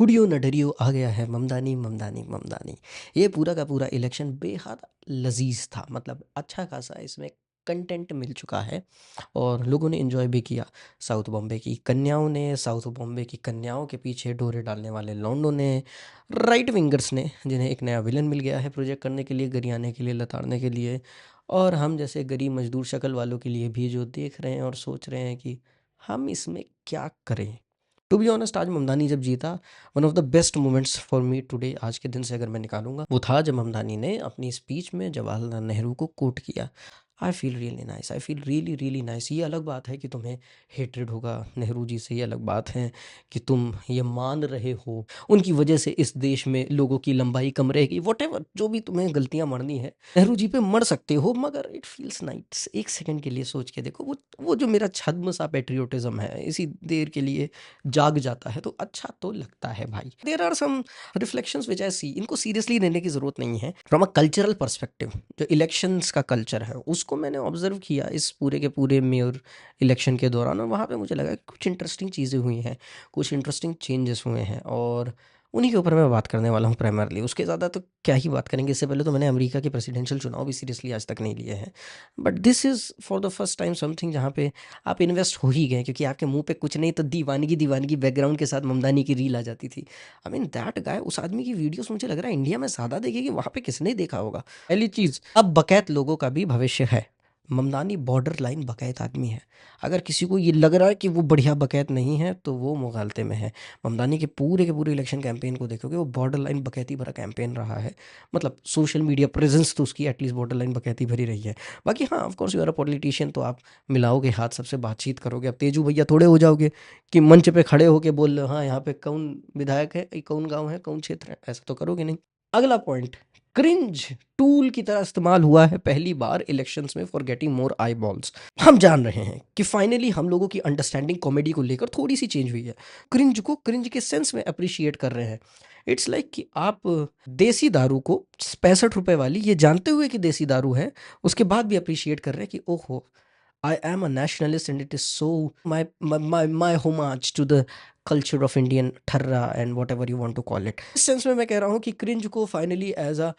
कुड़ियों न डरियो आ गया है ममदानी ममदानी ममदानी। ये पूरा का पूरा इलेक्शन बेहद लजीज था, मतलब अच्छा खासा इसमें कंटेंट मिल चुका है और लोगों ने एंजॉय भी किया। साउथ बॉम्बे की कन्याओं ने, साउथ बॉम्बे की कन्याओं के पीछे डोरे डालने वाले लौंडों ने, राइट विंगर्स ने, जिन्हें एक नया विलन मिल गया है प्रोजेक्ट करने के लिए, गरियाने के लिए, लताड़ने के लिए, और हम जैसे गरीब मजदूर शक्ल वालों के लिए भी, जो देख रहे हैं और सोच रहे हैं कि हम इसमें क्या करें। टू बी ऑनेस्ट, आज ममदानी जब जीता, one of the best moments for me today, आज के दिन से अगर मैं निकालूंगा, वो था जब ममदानी ने अपनी स्पीच में जवाहरलाल नेहरू को कोट किया। I feel really nice, I feel really really nice. ये अलग बात है कि तुम्हें हेट्रेड होगा नेहरू जी से, ये अलग बात है कि तुम ये मान रहे हो उनकी वजह से इस देश में लोगों की लंबाई कम रहेगी, वट एवर जो भी तुम्हें गलतियां मरनी है नेहरू जी पे मर सकते हो, मगर इट फील्स नाइस। एक सेकंड के लिए सोच के देखो, वो जो मेरा छद्म सा पेट्रियोटिज्म है इसी देर के लिए जाग जाता है, तो अच्छा तो लगता है भाई। देयर आर सम रिफ्लेक्शंस विच आई सी, इनको सीरियसली लेने की ज़रूरत नहीं है। फ्रॉम अ कल्चरल पर्सपेक्टिव, जो इलेक्शंस का कल्चर है उसको मैंने ऑब्जर्व किया इस पूरे के पूरे मेयर इलेक्शन के दौरान, और वहाँ पे मुझे लगा कि कुछ इंटरेस्टिंग चीज़ें हुई हैं, कुछ इंटरेस्टिंग चेंजेस हुए हैं, और उन्हीं के ऊपर मैं बात करने वाला हूँ प्राइमरली। उसके ज़्यादा तो क्या ही बात करेंगे। इससे पहले तो मैंने अमेरिका के प्रेसिडेंशियल चुनाव भी सीरियसली आज तक नहीं लिए हैं, but this is for the first time something जहाँ पे आप इन्वेस्ट हो ही गए, क्योंकि आपके मुंह पे कुछ नहीं तो दीवानगी दीवानगी बैकग्राउंड के साथ ममदानी की रील आ जाती थी। आई मीन दैट गाय, उस आदमी की वीडियोस मुझे लग रहा है इंडिया में ज़्यादा देखेगी, वहाँ पे किसने देखा होगा। पहली चीज़, अब बकैत लोगों का भी भविष्य है। ममदानी बॉर्डर लाइन बकैत आदमी है। अगर किसी को ये लग रहा है कि वो बढ़िया बकैत नहीं है तो वो मुगालते में है। ममदानी के पूरे इलेक्शन कैंपेन को देखोगे, वो बॉर्डर लाइन बकैती भरा कैंपेन रहा है। मतलब सोशल मीडिया प्रेजेंस तो उसकी एटलीस्ट बॉर्डर लाइन बकैती भरी रही है। बाकी हाँ, of course you are a politician, तो आप मिलाओगे हाथ, सबसे बातचीत करोगे। अब तेजू भैया थोड़े हो जाओगे कि मंच पे खड़े होके बोल रहे हो हाँ यहाँ पे कौन विधायक है, कौन गांव है, कौन क्षेत्र है, ऐसा तो करोगे नहीं। अगला पॉइंट, क्रिंज टूल की तरह इस्तेमाल हुआ है पहली बार इलेक्शंस में for getting more I balls. हम जान रहे हैं कि फाइनली हम लोगों की अंडरस्टैंडिंग कॉमेडी को लेकर थोड़ी सी चेंज हुई है। क्रिंज को क्रिंज के सेंस में अप्रिशिएट कर रहे हैं। इट्स लाइक कि आप देसी दारू को 65 रुपए वाली, ये जानते हुए कि देसी दारू है, उसके बाद भी अप्रिशिएट कर रहे हैं कि ओहो, I am a nationalist and it is so my homage to the culture of Indian tharra and whatever you want to call it। इस सेंस में मैं कह रहा हूँ कि क्रिंज को finally as a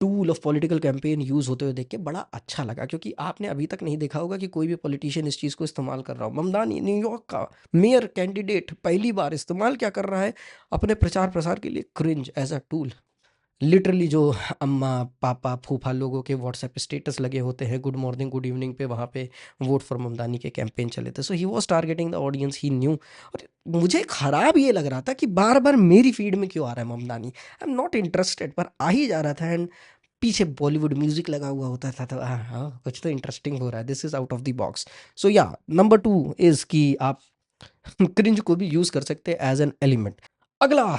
tool of political campaign use होते हुए देख के बड़ा अच्छा लगा, क्योंकि आपने अभी तक नहीं देखा होगा कि कोई भी पॉलिटिशियन इस चीज़ को इस्तेमाल कर रहा हो। ममदानी न्यूयॉर्क का मेयर कैंडिडेट पहली बार इस्तेमाल क्या कर रहा है अपने प्रचार प्रसार के लिए, cringe as a tool. Literally जो अम्मा पापा फूफा लोगों के व्हाट्सएप स्टेटस लगे होते हैं गुड मॉर्निंग गुड इवनिंग पे, वहाँ पे वोट फॉर ममदानी के कैंपेन चले थे। So he was targeting the audience he knew. और मुझे खराब ये लग रहा था कि बार बार मेरी फीड में क्यों आ रहा है Mamdani. I am not interested, पर आ ही जा रहा था। एंड पीछे बॉलीवुड म्यूजिक लगा हुआ होता था, तो हाँ हाँ कुछ तो इंटरेस्टिंग हो रहा है, this is out of the box. So yeah number 2 is कि आप क्रिंज को भी यूज कर सकते हैं एज एन एलिमेंट। अगला,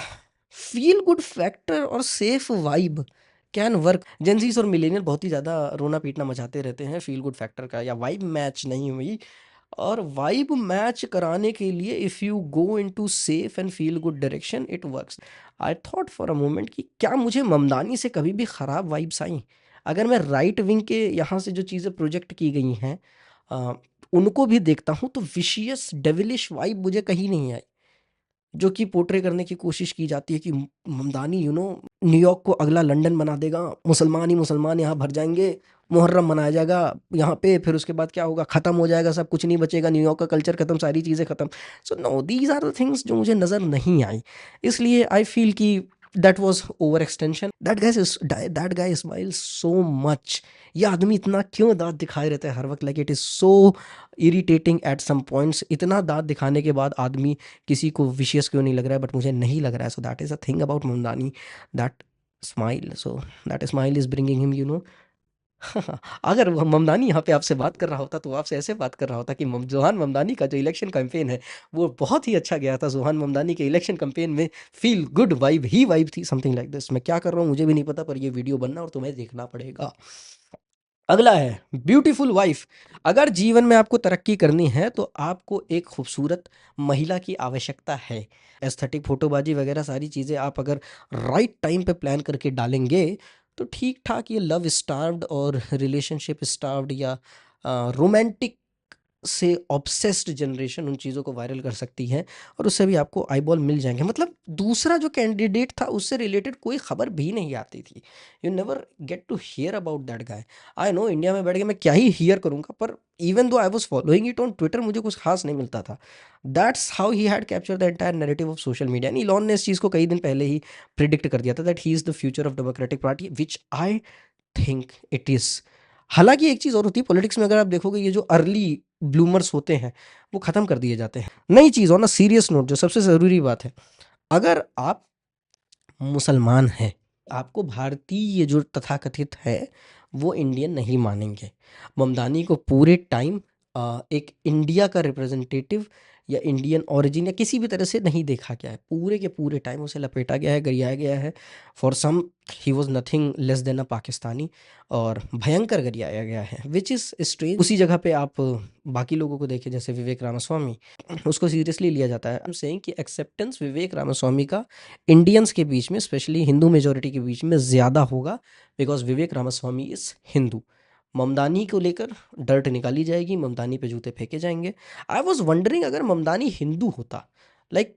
फील गुड फैक्टर और safe vibe can work. Gen Zs और मिलेनियल बहुत ही ज़्यादा रोना पीटना मचाते रहते हैं फील गुड फैक्टर का, या वाइब मैच नहीं हुई। और वाइब मैच कराने के लिए if you go into safe and feel good direction it works. I thought for a moment कि क्या मुझे ममदानी से कभी भी ख़राब वाइब्स आई। अगर मैं राइट विंग के यहाँ से जो चीज़ें प्रोजेक्ट की गई हैं अ, उनको भी देखता हूँ, तो विशियस डेविलिश वाइब मुझे कहीं नहीं आई। जो कि पोर्ट्रे करने की कोशिश की जाती है कि ममदानी न्यूयॉर्क को अगला लंदन बना देगा, मुसलमान ही मुसलमान यहाँ भर जाएंगे, मुहर्रम मनाया जाएगा यहाँ पे, फिर उसके बाद क्या होगा, ख़त्म हो जाएगा सब, कुछ नहीं बचेगा, न्यूयॉर्क का कल्चर ख़त्म, सारी चीज़ें ख़त्म। So no, these are the things जो मुझे नज़र नहीं आई। इसलिए आई फील कि that was over extension. That guy smile so much. ये आदमी इतना क्यों दांत दिखाए रहता है हर वक्त, like it is so irritating at some points. इतना दांत दिखाने के बाद आदमी किसी को विशियस क्यों नहीं लग रहा है, बट मुझे नहीं लग रहा है। So that is a thing about Mamdani, that smile. So that smile is bringing him अगर वो ममदानी यहाँ पे आपसे बात कर रहा होता तो वो आपसे ऐसे बात कर रहा होता कि जोहान ममदानी का जो इलेक्शन कैंपेन है वो बहुत ही अच्छा गया था। जोहान ममदानी के इलेक्शन कैंपेन में फील गुड वाइब ही वाइब थी, समथिंग लाइक दिस। मैं क्या कर रहा हूँ मुझे भी नहीं पता, पर ये वीडियो बनना और तुम्हें देखना पड़ेगा। अगला है ब्यूटीफुल वाइफ। अगर जीवन में आपको तरक्की करनी है तो आपको एक खूबसूरत महिला की आवश्यकता है। एस्थेटिक फोटोबाजी वगैरह सारी चीज़ें आप अगर राइट टाइम पे प्लान करके डालेंगे तो ठीक ठाक ये लव स्टार्व्ड और रिलेशनशिप स्टार्व्ड या रोमांटिक से ऑब्सेस्ड जनरेशन उन चीज़ों को वायरल कर सकती है और उससे भी आपको आईबॉल मिल जाएंगे। मतलब दूसरा जो कैंडिडेट था उससे रिलेटेड कोई खबर भी नहीं आती थी। You never get to hear about that guy. I know India में बैठ के मैं क्या ही हियर करूंगा, पर even though I was following it on Twitter मुझे कुछ खास नहीं मिलता था। That's how he had capture the entire narrative of social media. And Elon ने इस चीज़ को कई दिन पहले ही प्रिडिक्ट कर दिया था that he is the future of democratic party, which I think it is. हालांकि एक चीज़ और होती है पॉलिटिक्स में, अगर आप देखोगे ये जो अर्ली ब्लूमर्स होते हैं वो ख़त्म कर दिए जाते हैं। नई चीज़ और ना सीरियस नोट, जो सबसे ज़रूरी बात है, अगर आप मुसलमान हैं, आपको भारतीय जो तथाकथित है वो इंडियन नहीं मानेंगे। ममदानी को पूरे टाइम एक इंडिया का रिप्रेजेंटेटिव या इंडियन ओरिजिन या किसी भी तरह से नहीं देखा गया है। पूरे के पूरे टाइम उसे लपेटा गया है, गरियाया गया है। For some he was nothing less than a Pakistani, और भयंकर गरियाया गया है, विच इज़ स्ट्रेंज। उसी जगह पे आप बाकी लोगों को देखें, जैसे विवेक रामास्वामी, उसको सीरियसली लिया जाता है। आई एम सेइंग कि एक्सेप्टेंस विवेक रामास्वामी का इंडियंस के बीच में, स्पेशली हिंदू मेजोरिटी के बीच में ज़्यादा होगा, बिकॉज विवेक रामास्वामी इज़ हिंदू। ममदानी को लेकर डर्ट निकाली जाएगी, ममदानी पे जूते फेंके जाएंगे। आई वॉज वंडरिंग, अगर ममदानी हिंदू होता, like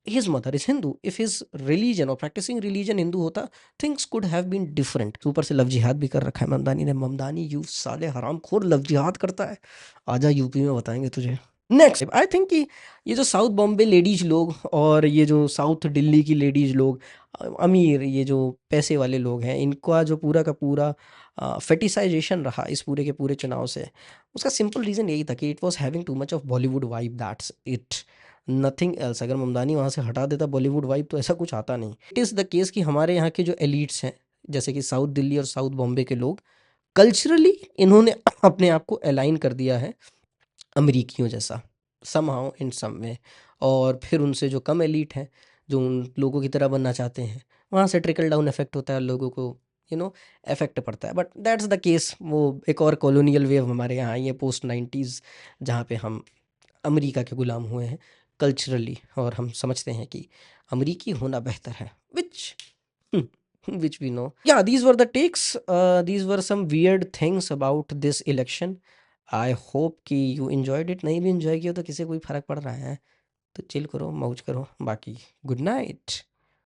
his mother is Hindu, if his religion और प्रैक्टिसिंग रिलीजन हिंदू होता, things could have been different. ऊपर से लव जिहाद भी कर रखा है ममदानी ने। ममदानी यू साले हराम खोर लव जिहाद करता है, आजा यूपी में बताएंगे तुझे। नेक्स्ट आई थिंक कि ये जो साउथ बॉम्बे लेडीज लोग और ये जो साउथ दिल्ली की लेडीज लोग, अमीर, ये जो पैसे वाले लोग हैं, इनका जो पूरा का पूरा फेटिसाइजेशन रहा इस पूरे के पूरे चुनाव से, उसका सिंपल रीज़न यही था कि it was having too much of Bollywood vibe, that's it, nothing else. अगर ममदानी वहाँ से हटा देता बॉलीवुड वाइब तो ऐसा कुछ आता नहीं। इट इज़ द केस कि हमारे यहाँ के जो एलिट्स हैं, जैसे कि साउथ दिल्ली और साउथ बॉम्बे के लोग, कल्चरली इन्होंने अपने आप को अलाइन कर दिया है अमरीकियों जैसा, समहाउ इन सम वे। और फिर उनसे जो कम एलीट हैं, जो उन लोगों की तरह बनना चाहते हैं, वहाँ से ट्रिकल डाउन इफेक्ट होता है, लोगों को इफेक्ट पड़ता है। But that's the case. वो एक और कॉलोनियल वेव हमारे यहाँ आई है पोस्ट 90s, जहाँ पे हम अमेरिका के गुलाम हुए हैं कल्चरली, और हम समझते हैं कि अमरीकी होना बेहतर है, which we know. Yeah, these were the takes. These were some weird things about this election. I hope कि you enjoyed it. नहीं भी enjoy किया तो किसी को कोई फर्क पड़ रहा है तो चिल करो, मौज करो। बाकी गुड नाइट।